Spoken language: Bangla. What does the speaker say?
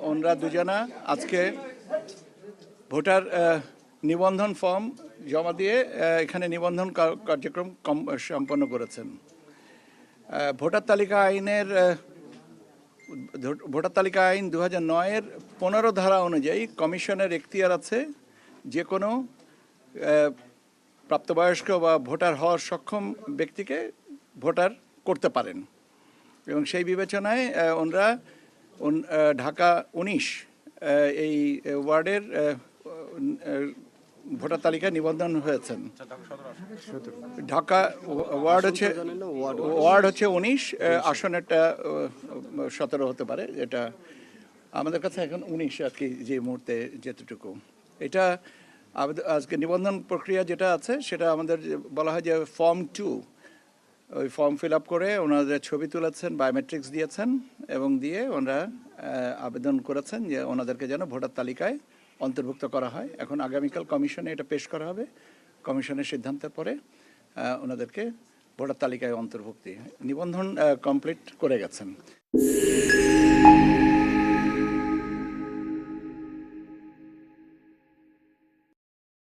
ওনারা দুজনা আজকে ভোটার নিবন্ধন ফর্ম জমা দিয়ে এখানে নিবন্ধন কার্যক্রম সম্পন্ন করেছেন। ভোটার তালিকা আইন 2009-এর 15 ধারা অনুযায়ী কমিশনের এখতিয়ার আছে যে কোনো প্রাপ্তবয়স্ক বা ভোটার হওয়ার সক্ষম ব্যক্তিকে ভোটার করতে পারেন এবং সেই বিবেচনায় ওনারা ঢাকা 19 এই ওয়ার্ডের ভোটার তালিকায় নিবন্ধন হয়েছেন। ঢাকা ওয়ার্ড হচ্ছে 19, আসনেরটা 17 হতে পারে। এটা আমাদের কাছে এখন 19 আর কি, যে মুহূর্তে যেতটুকু। এটা আজকে নিবন্ধন প্রক্রিয়া যেটা আছে সেটা আমাদের বলা হয় যে ফর্ম 2। ওই ফর্ম ফিল আপ করে ওনাদের ছবি তুলেছেন, বায়োমেট্রিক্স দিয়েছেন এবং দিয়ে ওনারা আবেদন করেছেন যে ওনাদেরকে যেন ভোটার তালিকায় অন্তর্ভুক্ত করা হয়। এখন আগামীকাল কমিশনে এটা পেশ করা হবে। কমিশনের সিদ্ধান্তের পরে ওনাদেরকে ভোটার তালিকায় অন্তর্ভুক্তি নিবন্ধন কমপ্লিট করে গেছেন।